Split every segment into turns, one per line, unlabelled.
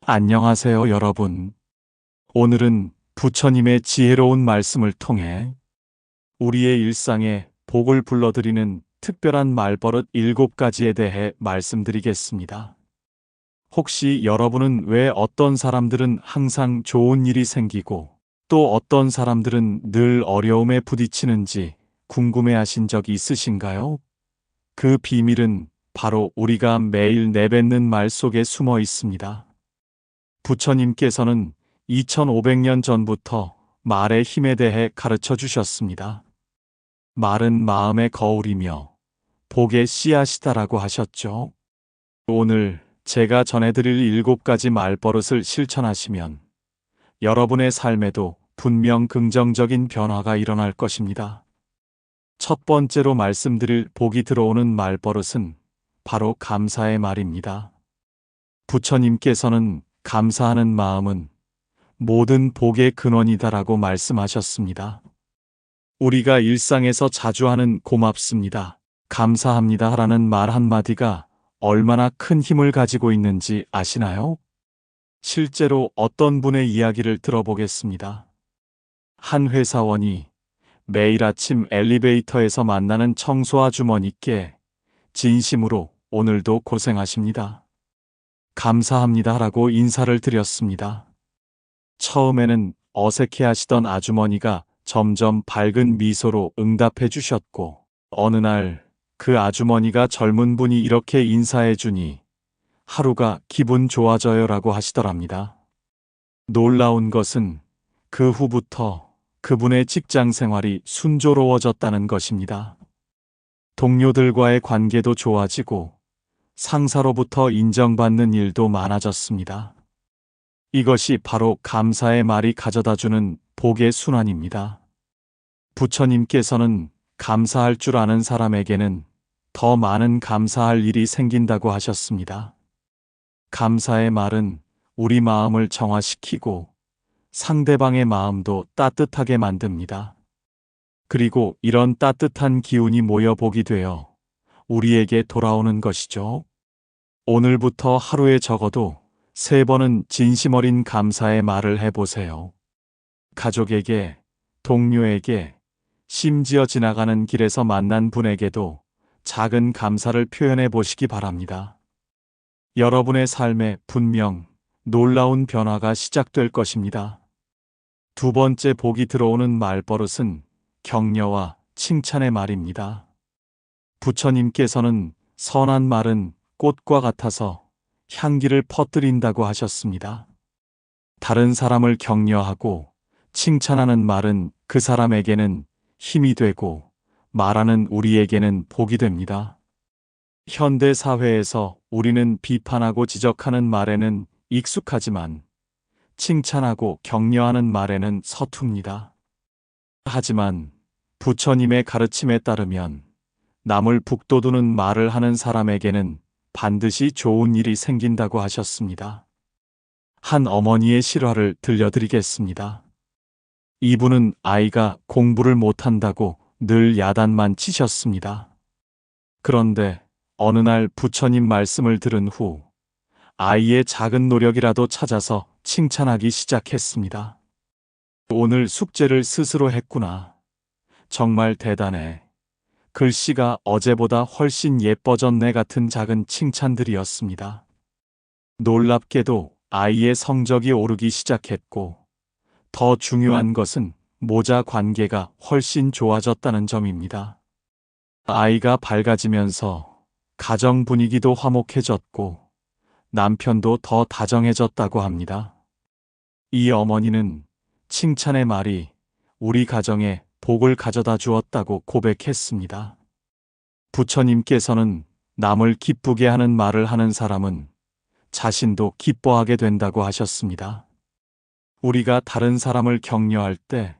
안녕하세요, 여러분. 오늘은 부처님의 지혜로운 말씀을 통해 우리의 일상에 복을 불러들이는 특별한 말버릇 7가지에 대해 말씀드리겠습니다. 혹시 여러분은 왜 어떤 사람들은 항상 좋은 일이 생기고 또 어떤 사람들은 늘 어려움에 부딪히는지 궁금해하신 적 있으신가요? 그 비밀은 바로 우리가 매일 내뱉는 말 속에 숨어 있습니다. 부처님께서는 2500년 전부터 말의 힘에 대해 가르쳐 주셨습니다. 말은 마음의 거울이며 복의 씨앗이다라고 하셨죠. 오늘 제가 전해드릴 7가지 말버릇을 실천하시면 여러분의 삶에도 분명 긍정적인 변화가 일어날 것입니다. 첫 번째로 말씀드릴 복이 들어오는 말버릇은 바로 감사의 말입니다. 부처님께서는 감사하는 마음은 모든 복의 근원이다라고 말씀하셨습니다. 우리가 일상에서 자주 하는 고맙습니다, 감사합니다 라는 말 한마디가 얼마나 큰 힘을 가지고 있는지 아시나요? 실제로 어떤 분의 이야기를 들어보겠습니다. 한 회사원이 매일 아침 엘리베이터에서 만나는 청소 아주머니께 진심으로 오늘도 고생하십니다, 감사합니다 라고 인사를 드렸습니다. 처음에는 어색해 하시던 아주머니가 점점 밝은 미소로 응답해 주셨고, 어느 날 그 아주머니가 젊은 분이 이렇게 인사해 주니 하루가 기분 좋아져요 라고 하시더랍니다. 놀라운 것은 그 후부터 그분의 직장 생활이 순조로워졌다는 것입니다. 동료들과의 관계도 좋아지고 상사로부터 인정받는 일도 많아졌습니다. 이것이 바로 감사의 말이 가져다주는 복의 순환입니다. 부처님께서는 감사할 줄 아는 사람에게는 더 많은 감사할 일이 생긴다고 하셨습니다. 감사의 말은 우리 마음을 정화시키고 상대방의 마음도 따뜻하게 만듭니다. 그리고 이런 따뜻한 기운이 모여 복이 되어 우리에게 돌아오는 것이죠. 오늘부터 하루에 적어도 3번은 진심 어린 감사의 말을 해보세요. 가족에게, 동료에게, 심지어 지나가는 길에서 만난 분에게도 작은 감사를 표현해 보시기 바랍니다. 여러분의 삶에 분명 놀라운 변화가 시작될 것입니다. 두 번째 복이 들어오는 말버릇은 격려와 칭찬의 말입니다. 부처님께서는 선한 말은 꽃과 같아서 향기를 퍼뜨린다고 하셨습니다. 다른 사람을 격려하고 칭찬하는 말은 그 사람에게는 힘이 되고 말하는 우리에게는 복이 됩니다. 현대 사회에서 우리는 비판하고 지적하는 말에는 익숙하지만 칭찬하고 격려하는 말에는 서툽니다. 하지만 부처님의 가르침에 따르면 남을 북돋우는 말을 하는 사람에게는 반드시 좋은 일이 생긴다고 하셨습니다. 한 어머니의 실화를 들려드리겠습니다. 이분은 아이가 공부를 못한다고 늘 야단만 치셨습니다. 그런데 어느 날 부처님 말씀을 들은 후 아이의 작은 노력이라도 찾아서 칭찬하기 시작했습니다. 오늘 숙제를 스스로 했구나. 정말 대단해. 글씨가 어제보다 훨씬 예뻐졌네 같은 작은 칭찬들이었습니다. 놀랍게도 아이의 성적이 오르기 시작했고, 더 중요한 것은 모자 관계가 훨씬 좋아졌다는 점입니다. 아이가 밝아지면서 가정 분위기도 화목해졌고 남편도 더 다정해졌다고 합니다. 이 어머니는 칭찬의 말이 우리 가정에 복을 가져다 주었다고 고백했습니다. 부처님께서는 남을 기쁘게 하는 말을 하는 사람은 자신도 기뻐하게 된다고 하셨습니다. 우리가 다른 사람을 격려할 때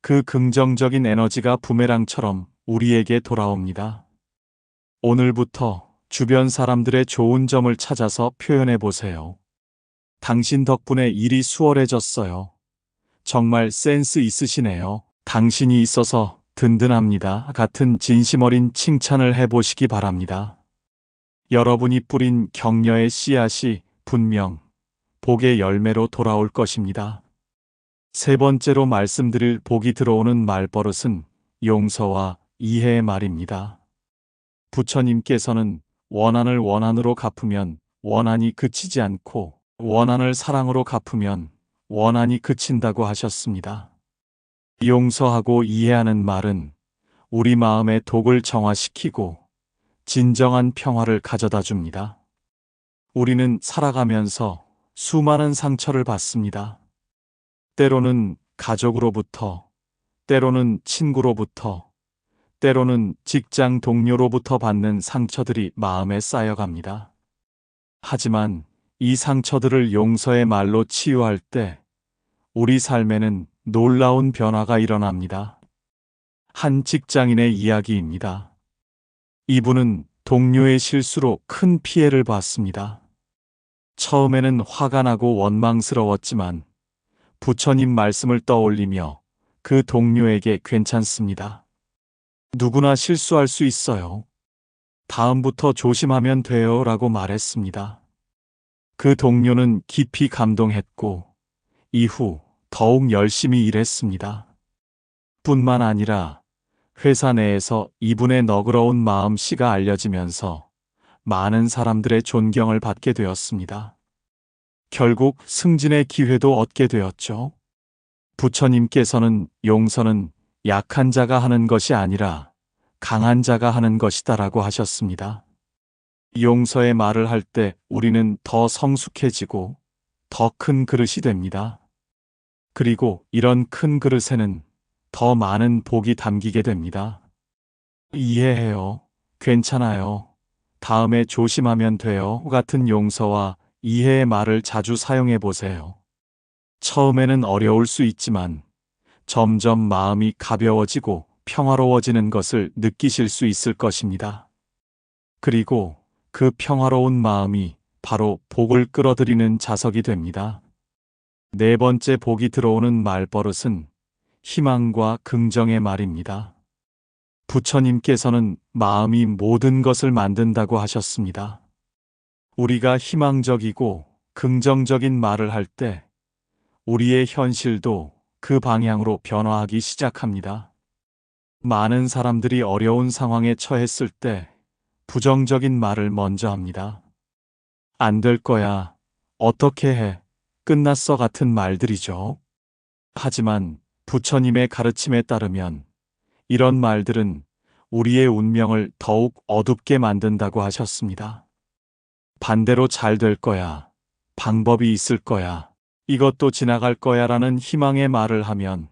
그 긍정적인 에너지가 부메랑처럼 우리에게 돌아옵니다. 오늘부터 주변 사람들의 좋은 점을 찾아서 표현해 보세요. 당신 덕분에 일이 수월해졌어요. 정말 센스 있으시네요. 당신이 있어서 든든합니다. 같은 진심 어린 칭찬을 해보시기 바랍니다. 여러분이 뿌린 격려의 씨앗이 분명 복의 열매로 돌아올 것입니다. 세 번째로 말씀드릴 복이 들어오는 말버릇은 용서와 이해의 말입니다. 부처님께서는 원한을 원한으로 갚으면 원한이 그치지 않고 원한을 사랑으로 갚으면 원한이 그친다고 하셨습니다. 용서하고 이해하는 말은 우리 마음의 독을 정화시키고 진정한 평화를 가져다 줍니다. 우리는 살아가면서 수많은 상처를 받습니다. 때로는 가족으로부터, 때로는 친구로부터, 때로는 직장 동료로부터 받는 상처들이 마음에 쌓여갑니다. 하지만 이 상처들을 용서의 말로 치유할 때 우리 삶에는 놀라운 변화가 일어납니다. 한 직장인의 이야기입니다. 이분은 동료의 실수로 큰 피해를 봤습니다. 처음에는 화가 나고 원망스러웠지만 부처님 말씀을 떠올리며 그 동료에게 괜찮습니다. 누구나 실수할 수 있어요. 다음부터 조심하면 돼요 라고 말했습니다. 그 동료는 깊이 감동했고 이후 더욱 열심히 일했습니다. 뿐만 아니라 회사 내에서 이분의 너그러운 마음씨가 알려지면서 많은 사람들의 존경을 받게 되었습니다. 결국 승진의 기회도 얻게 되었죠. 부처님께서는 용서는 약한 자가 하는 것이 아니라 강한 자가 하는 것이다라고 하셨습니다. 용서의 말을 할 때 우리는 더 성숙해지고 더 큰 그릇이 됩니다. 그리고 이런 큰 그릇에는 더 많은 복이 담기게 됩니다. 이해해요. 괜찮아요. 다음에 조심하면 돼요. 같은 용서와 이해의 말을 자주 사용해 보세요. 처음에는 어려울 수 있지만 점점 마음이 가벼워지고 평화로워지는 것을 느끼실 수 있을 것입니다. 그리고 그 평화로운 마음이 바로 복을 끌어들이는 자석이 됩니다. 네 번째 복이 들어오는 말버릇은 희망과 긍정의 말입니다. 부처님께서는 마음이 모든 것을 만든다고 하셨습니다. 우리가 희망적이고 긍정적인 말을 할 때 우리의 현실도 그 방향으로 변화하기 시작합니다. 많은 사람들이 어려운 상황에 처했을 때 부정적인 말을 먼저 합니다. 안 될 거야, 어떻게 해, 끝났어 같은 말들이죠. 하지만 부처님의 가르침에 따르면 이런 말들은 우리의 운명을 더욱 어둡게 만든다고 하셨습니다. 반대로 잘 될 거야, 방법이 있을 거야, 이것도 지나갈 거야 라는 희망의 말을 하면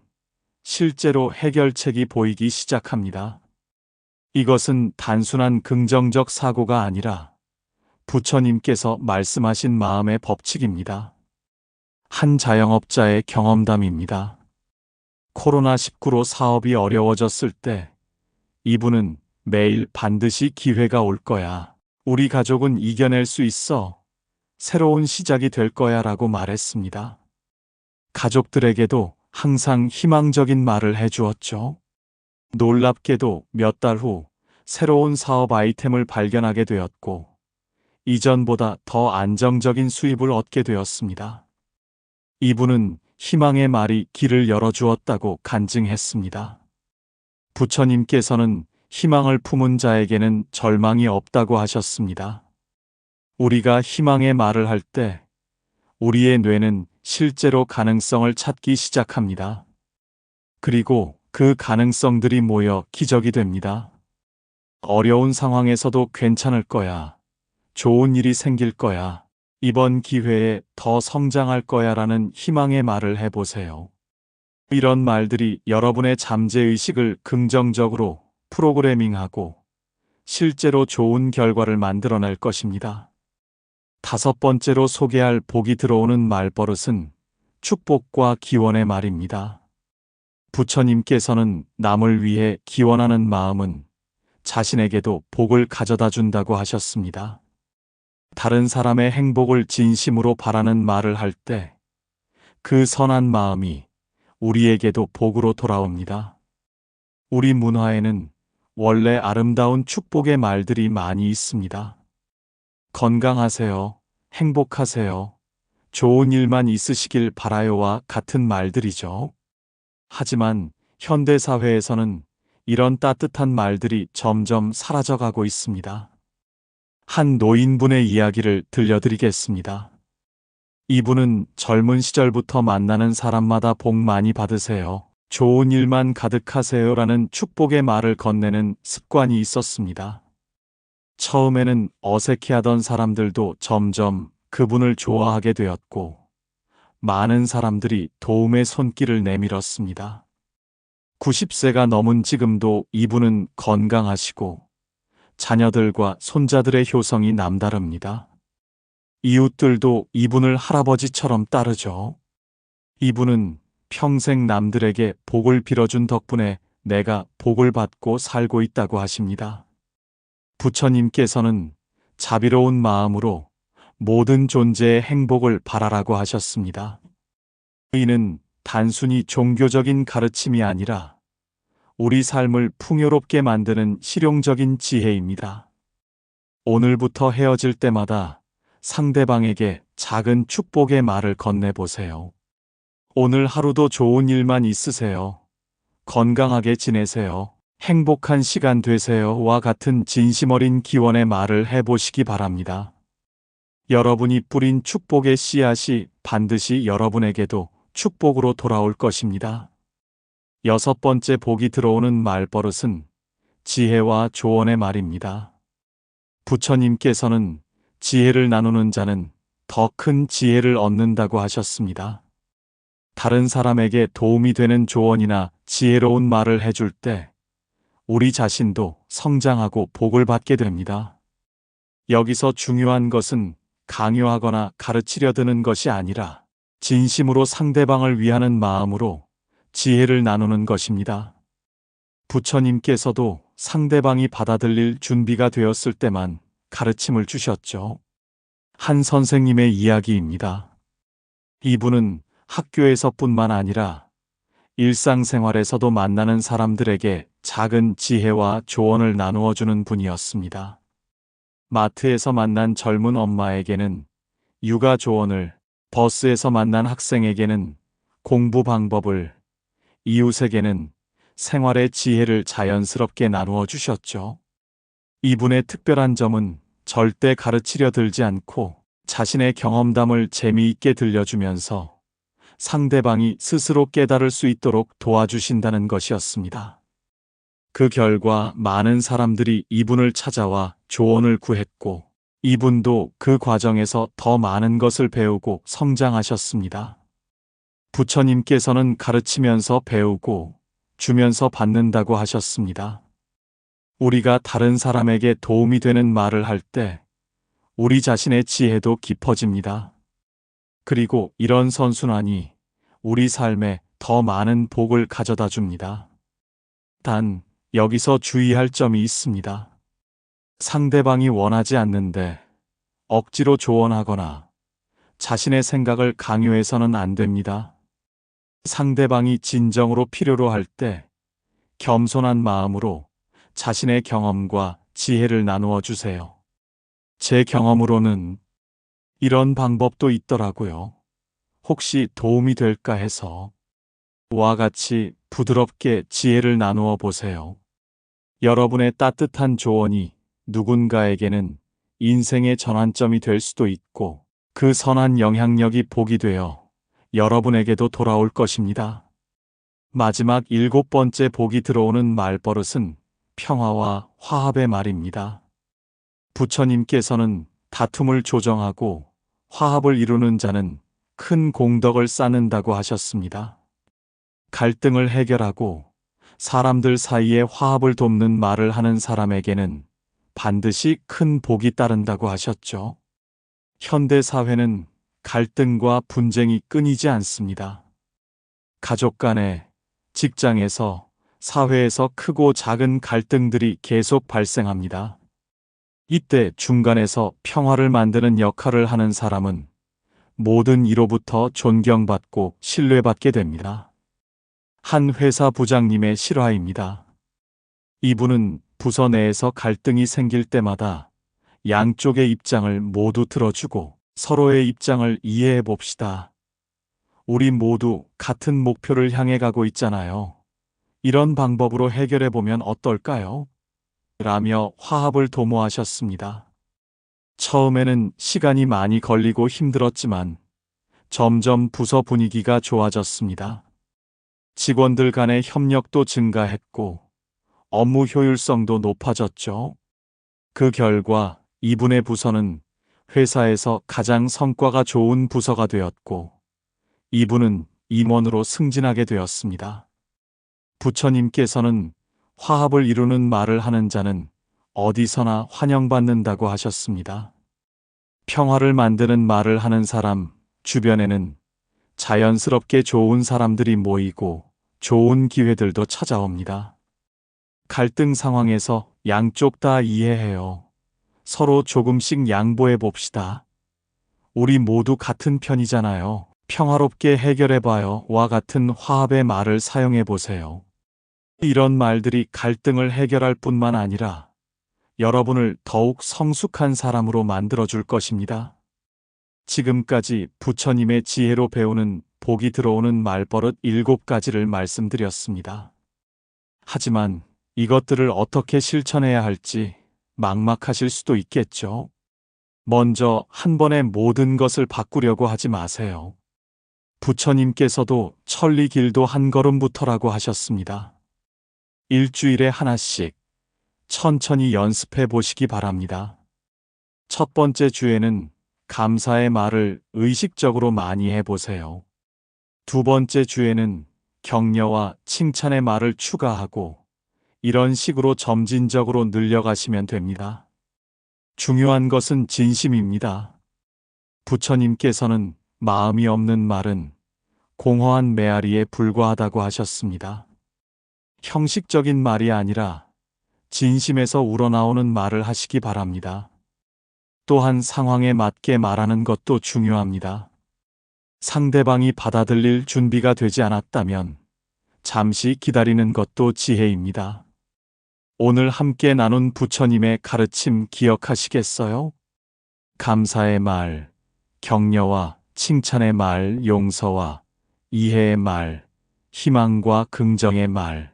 실제로 해결책이 보이기 시작합니다. 이것은 단순한 긍정적 사고가 아니라 부처님께서 말씀하신 마음의 법칙입니다. 한 자영업자의 경험담입니다. 코로나19로 사업이 어려워졌을 때 이분은 매일 반드시 기회가 올 거야. 우리 가족은 이겨낼 수 있어. 새로운 시작이 될 거야 라고 말했습니다. 가족들에게도 항상 희망적인 말을 해주었죠. 놀랍게도 몇 달 후 새로운 사업 아이템을 발견하게 되었고 이전보다 더 안정적인 수입을 얻게 되었습니다. 이분은 희망의 말이 길을 열어주었다고 간증했습니다. 부처님께서는 희망을 품은 자에게는 절망이 없다고 하셨습니다. 우리가 희망의 말을 할 때 우리의 뇌는 실제로 가능성을 찾기 시작합니다. 그리고 그 가능성들이 모여 기적이 됩니다. 어려운 상황에서도 괜찮을 거야. 좋은 일이 생길 거야. 이번 기회에 더 성장할 거야 라는 희망의 말을 해보세요. 이런 말들이 여러분의 잠재의식을 긍정적으로 프로그래밍하고 실제로 좋은 결과를 만들어낼 것입니다. 다섯 번째로 소개할 복이 들어오는 말버릇은 축복과 기원의 말입니다. 부처님께서는 남을 위해 기원하는 마음은 자신에게도 복을 가져다 준다고 하셨습니다. 다른 사람의 행복을 진심으로 바라는 말을 할 때 그 선한 마음이 우리에게도 복으로 돌아옵니다. 우리 문화에는 원래 아름다운 축복의 말들이 많이 있습니다. 건강하세요. 행복하세요. 좋은 일만 있으시길 바라요와 같은 말들이죠. 하지만 현대 사회에서는 이런 따뜻한 말들이 점점 사라져가고 있습니다. 한 노인분의 이야기를 들려드리겠습니다. 이분은 젊은 시절부터 만나는 사람마다 복 많이 받으세요, 좋은 일만 가득하세요라는 축복의 말을 건네는 습관이 있었습니다. 처음에는 어색해하던 사람들도 점점 그분을 좋아하게 되었고, 많은 사람들이 도움의 손길을 내밀었습니다. 90세가 넘은 지금도 이분은 건강하시고 자녀들과 손자들의 효성이 남다릅니다. 이웃들도 이분을 할아버지처럼 따르죠. 이분은 평생 남들에게 복을 빌어준 덕분에 내가 복을 받고 살고 있다고 하십니다. 부처님께서는 자비로운 마음으로 모든 존재의 행복을 바라라고 하셨습니다. 이는 단순히 종교적인 가르침이 아니라 우리 삶을 풍요롭게 만드는 실용적인 지혜입니다. 오늘부터 헤어질 때마다 상대방에게 작은 축복의 말을 건네보세요. 오늘 하루도 좋은 일만 있으세요. 건강하게 지내세요. 행복한 시간 되세요와 같은 진심 어린 기원의 말을 해보시기 바랍니다. 여러분이 뿌린 축복의 씨앗이 반드시 여러분에게도 축복으로 돌아올 것입니다. 6번째 복이 들어오는 말버릇은 지혜와 조언의 말입니다. 부처님께서는 지혜를 나누는 자는 더 큰 지혜를 얻는다고 하셨습니다. 다른 사람에게 도움이 되는 조언이나 지혜로운 말을 해줄 때 우리 자신도 성장하고 복을 받게 됩니다. 여기서 중요한 것은 강요하거나 가르치려 드는 것이 아니라 진심으로 상대방을 위하는 마음으로 지혜를 나누는 것입니다. 부처님께서도 상대방이 받아들일 준비가 되었을 때만 가르침을 주셨죠. 한 선생님의 이야기입니다. 이분은 학교에서뿐만 아니라 일상생활에서도 만나는 사람들에게 작은 지혜와 조언을 나누어 주는 분이었습니다. 마트에서 만난 젊은 엄마에게는 육아 조언을, 버스에서 만난 학생에게는 공부 방법을, 이웃에게는 생활의 지혜를 자연스럽게 나누어 주셨죠. 이분의 특별한 점은 절대 가르치려 들지 않고 자신의 경험담을 재미있게 들려주면서 상대방이 스스로 깨달을 수 있도록 도와주신다는 것이었습니다. 그 결과 많은 사람들이 이분을 찾아와 조언을 구했고, 이분도 그 과정에서 더 많은 것을 배우고 성장하셨습니다. 부처님께서는 가르치면서 배우고 주면서 받는다고 하셨습니다. 우리가 다른 사람에게 도움이 되는 말을 할 때 우리 자신의 지혜도 깊어집니다. 그리고 이런 선순환이 우리 삶에 더 많은 복을 가져다 줍니다. 단, 여기서 주의할 점이 있습니다. 상대방이 원하지 않는데 억지로 조언하거나 자신의 생각을 강요해서는 안 됩니다. 상대방이 진정으로 필요로 할 때 겸손한 마음으로 자신의 경험과 지혜를 나누어 주세요. 제 경험으로는 이런 방법도 있더라고요. 혹시 도움이 될까 해서. 와 같이 부드럽게 지혜를 나누어 보세요. 여러분의 따뜻한 조언이 누군가에게는 인생의 전환점이 될 수도 있고, 그 선한 영향력이 복이 되어 여러분에게도 돌아올 것입니다. 마지막 7번째 복이 들어오는 말버릇은 평화와 화합의 말입니다. 부처님께서는 다툼을 조정하고 화합을 이루는 자는 큰 공덕을 쌓는다고 하셨습니다. 갈등을 해결하고 사람들 사이에 화합을 돕는 말을 하는 사람에게는 반드시 큰 복이 따른다고 하셨죠. 현대 사회는 갈등과 분쟁이 끊이지 않습니다. 가족 간에, 직장에서, 사회에서 크고 작은 갈등들이 계속 발생합니다. 이때 중간에서 평화를 만드는 역할을 하는 사람은 모든 이로부터 존경받고 신뢰받게 됩니다. 한 회사 부장님의 실화입니다. 이분은 부서 내에서 갈등이 생길 때마다 양쪽의 입장을 모두 들어주고 서로의 입장을 이해해 봅시다. 우리 모두 같은 목표를 향해 가고 있잖아요. 이런 방법으로 해결해 보면 어떨까요? 라며 화합을 도모하셨습니다. 처음에는 시간이 많이 걸리고 힘들었지만 점점 부서 분위기가 좋아졌습니다. 직원들 간의 협력도 증가했고 업무 효율성도 높아졌죠. 그 결과 이분의 부서는 회사에서 가장 성과가 좋은 부서가 되었고 이분은 임원으로 승진하게 되었습니다. 부처님께서는 화합을 이루는 말을 하는 자는 어디서나 환영받는다고 하셨습니다. 평화를 만드는 말을 하는 사람 주변에는 자연스럽게 좋은 사람들이 모이고 좋은 기회들도 찾아옵니다. 갈등 상황에서 양쪽 다 이해해요. 서로 조금씩 양보해 봅시다. 우리 모두 같은 편이잖아요. 평화롭게 해결해봐요. 와 같은 화합의 말을 사용해 보세요. 이런 말들이 갈등을 해결할 뿐만 아니라 여러분을 더욱 성숙한 사람으로 만들어줄 것입니다. 지금까지 부처님의 지혜로 배우는 복이 들어오는 말버릇 7가지를 말씀드렸습니다. 하지만 이것들을 어떻게 실천해야 할지 막막하실 수도 있겠죠. 먼저 한 번에 모든 것을 바꾸려고 하지 마세요. 부처님께서도 천리길도 한 걸음부터라고 하셨습니다. 일주일에 하나씩 천천히 연습해 보시기 바랍니다. 첫 번째 주에는 감사의 말을 의식적으로 많이 해보세요. 두 번째 주에는 격려와 칭찬의 말을 추가하고 이런 식으로 점진적으로 늘려가시면 됩니다. 중요한 것은 진심입니다. 부처님께서는 마음이 없는 말은 공허한 메아리에 불과하다고 하셨습니다. 형식적인 말이 아니라 진심에서 우러나오는 말을 하시기 바랍니다. 또한 상황에 맞게 말하는 것도 중요합니다. 상대방이 받아들일 준비가 되지 않았다면 잠시 기다리는 것도 지혜입니다. 오늘 함께 나눈 부처님의 가르침 기억하시겠어요? 감사의 말, 격려와 칭찬의 말, 용서와 이해의 말, 희망과 긍정의 말,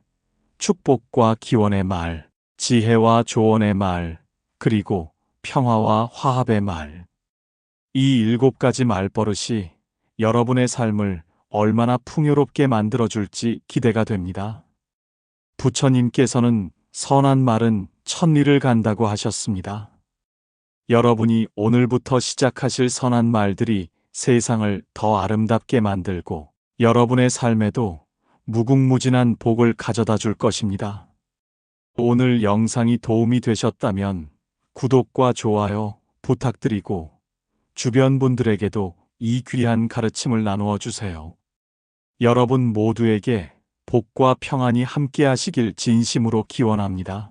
축복과 기원의 말, 지혜와 조언의 말, 그리고 평화와 화합의 말. 이 7가지 말버릇이 여러분의 삶을 얼마나 풍요롭게 만들어줄지 기대가 됩니다. 부처님께서는 선한 말은 천리를 간다고 하셨습니다. 여러분이 오늘부터 시작하실 선한 말들이 세상을 더 아름답게 만들고 여러분의 삶에도 무궁무진한 복을 가져다 줄 것입니다. 오늘 영상이 도움이 되셨다면 구독과 좋아요 부탁드리고 주변 분들에게도 이 귀한 가르침을 나누어 주세요. 여러분 모두에게 복과 평안이 함께 하시길 진심으로 기원합니다.